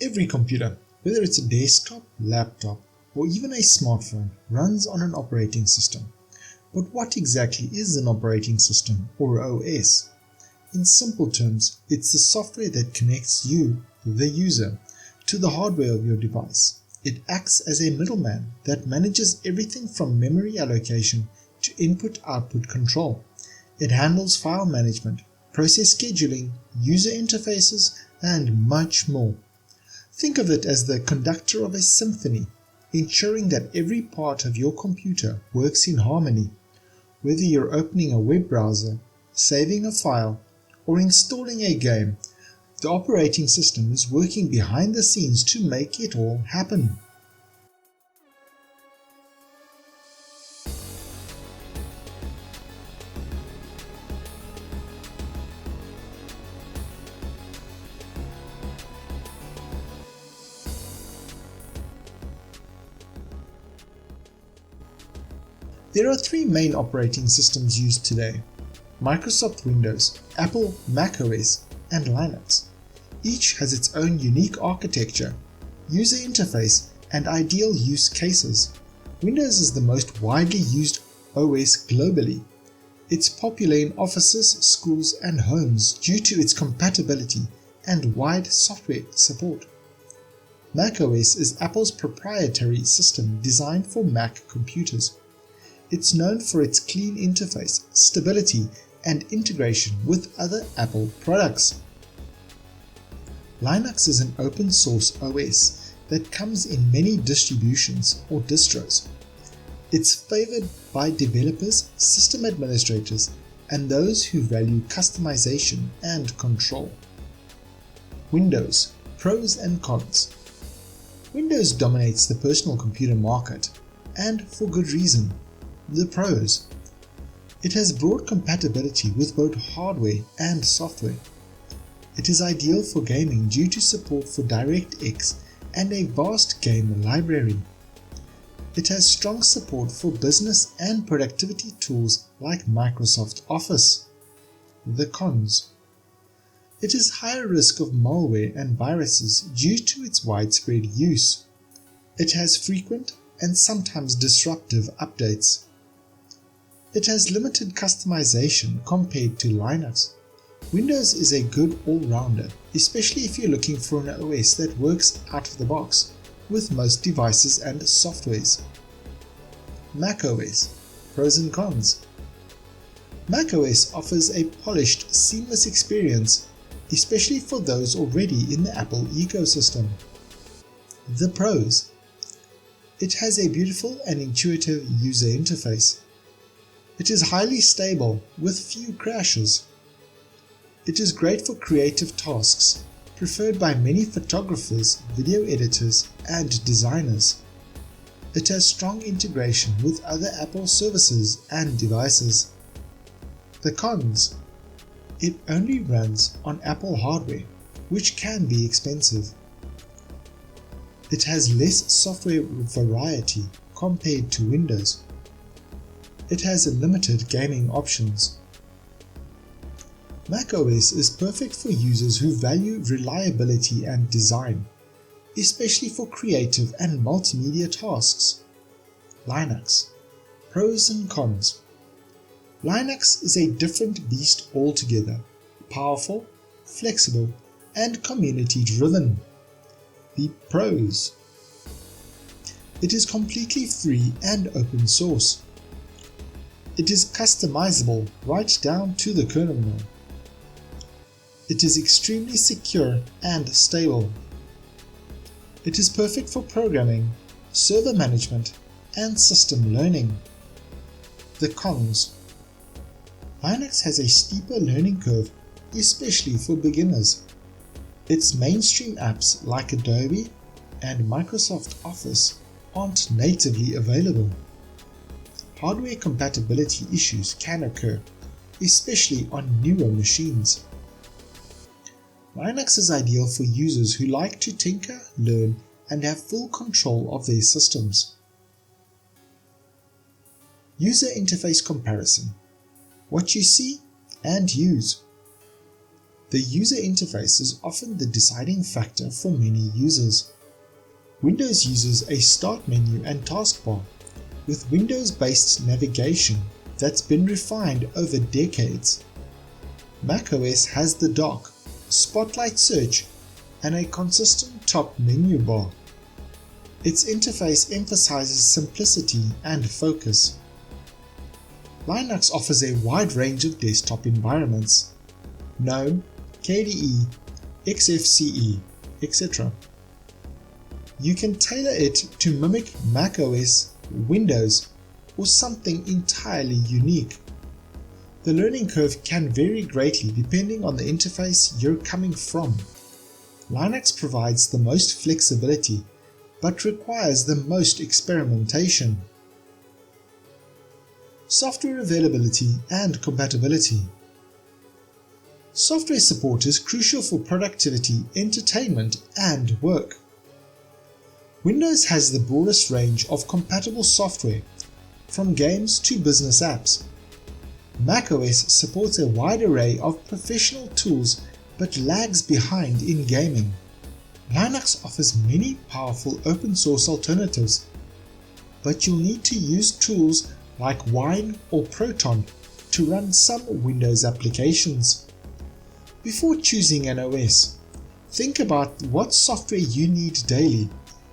Every computer, whether it's a desktop, laptop, or even a smartphone, runs on an operating system. But what exactly is an operating system, or OS? In simple terms, it's the software that connects you, the user, to the hardware of your device. It acts as a middleman that manages everything from memory allocation to input-output control. It handles file management, process scheduling, user interfaces, and much more. Think of it as the conductor of a symphony, ensuring that every part of your computer works in harmony. Whether you're opening a web browser, saving a file, or installing a game, the operating system is working behind the scenes to make it all happen. There are three main operating systems used today: Microsoft Windows, Apple macOS, and Linux. Each has its own unique architecture, user interface, and ideal use cases. Windows is the most widely used OS globally. It's popular in offices, schools, and homes due to its compatibility and wide software support. macOS is Apple's proprietary system designed for Mac computers. It's known for its clean interface, stability, and integration with other Apple products. Linux is an open source OS that comes in many distributions or distros. It's favored by developers, system administrators, and those who value customization and control. Windows, pros and cons. Windows dominates the personal computer market, and for good reason. The pros. It has broad compatibility with both hardware and software. It is ideal for gaming due to support for DirectX and a vast game library. It has strong support for business and productivity tools like Microsoft Office. The cons. It is higher risk of malware and viruses due to its widespread use. It has frequent and sometimes disruptive updates. It has limited customization compared to Linux. Windows is a good all-rounder, especially if you're looking for an OS that works out of the box with most devices and softwares. macOS, pros and cons. macOS offers a polished, seamless experience, especially for those already in the Apple ecosystem. The pros. It has a beautiful and intuitive user interface. It is highly stable with few crashes. It is great for creative tasks, preferred by many photographers, video editors, and designers. It has strong integration with other Apple services and devices. The cons. It only runs on Apple hardware, which can be expensive. It has less software variety compared to Windows. It has limited gaming options. macOS is perfect for users who value reliability and design, especially for creative and multimedia tasks. Linux, pros and cons. Linux is a different beast altogether, powerful, flexible, and community-driven. The pros. It is completely free and open source. It is customizable right down to the kernel. It is extremely secure and stable. It is perfect for programming, server management, and system learning. The cons. Linux has a steeper learning curve, especially for beginners. Its mainstream apps like Adobe and Microsoft Office aren't natively available. Hardware compatibility issues can occur, especially on newer machines. Linux is ideal for users who like to tinker, learn, and have full control of their systems. User interface comparison: what you see and use. The user interface is often the deciding factor for many users. Windows uses a start menu and taskbar, with Windows-based navigation that's been refined over decades. macOS has the dock, spotlight search, and a consistent top menu bar. Its interface emphasizes simplicity and focus. Linux offers a wide range of desktop environments: GNOME, KDE, XFCE, etc. You can tailor it to mimic macOS, Windows, or something entirely unique. The learning curve can vary greatly depending on the interface you're coming from. Linux provides the most flexibility, but requires the most experimentation. Software availability and compatibility. Software support is crucial for productivity, entertainment, and work. Windows has the broadest range of compatible software, from games to business apps. macOS supports a wide array of professional tools but lags behind in gaming. Linux offers many powerful open source alternatives, but you'll need to use tools like Wine or Proton to run some Windows applications. Before choosing an OS, think about what software you need daily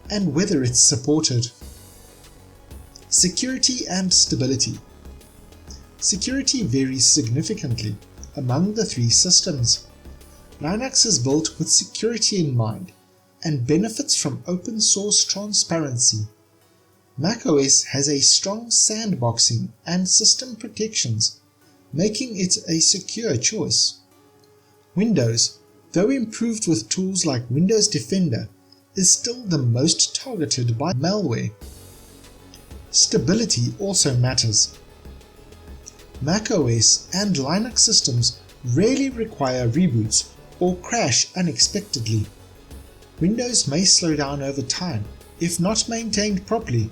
and whether it's supported. Security and stability. Security varies significantly among the three systems. Linux is built with security in mind and benefits from open source transparency. macOS has a strong sandboxing and system protections, making it a secure choice. Windows, though improved with tools like Windows Defender, is still the most targeted by malware. Stability also matters. macOS and Linux systems rarely require reboots or crash unexpectedly. Windows may slow down over time if not maintained properly,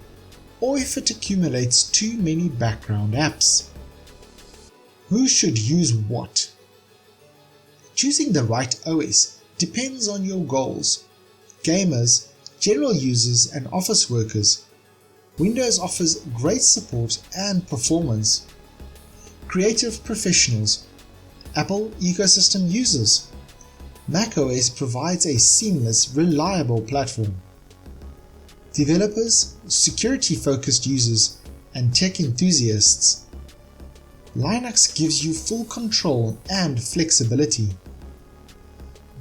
or if it accumulates too many background apps. Who should use what? Choosing the right OS depends on your goals. Gamers, general users, and office workers. Windows offers great support and performance. Creative professionals. Apple ecosystem users. macOS provides a seamless, reliable platform. Developers, security-focused users, and tech enthusiasts. Linux gives you full control and flexibility.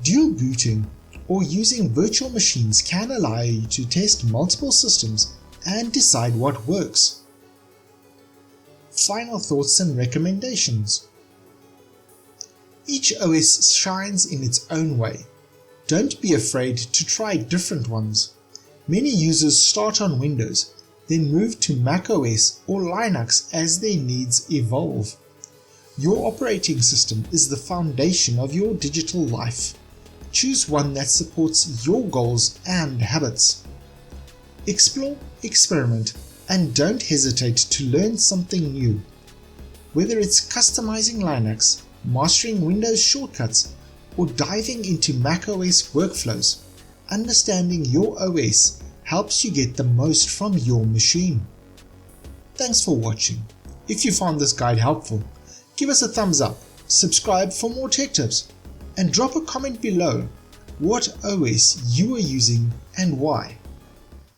Dual booting or using virtual machines can allow you to test multiple systems and decide what works. Final thoughts and recommendations. Each OS shines in its own way. Don't be afraid to try different ones. Many users start on Windows, then move to macOS or Linux as their needs evolve. Your operating system is the foundation of your digital life. Choose one that supports your goals and habits. Explore, experiment, and don't hesitate to learn something new. Whether it's customizing Linux, mastering Windows shortcuts, or diving into macOS workflows, understanding your OS helps you get the most from your machine. Thanks for watching. If you found this guide helpful, give us a thumbs up, subscribe for more tech tips, and drop a comment below what OS you are using and why.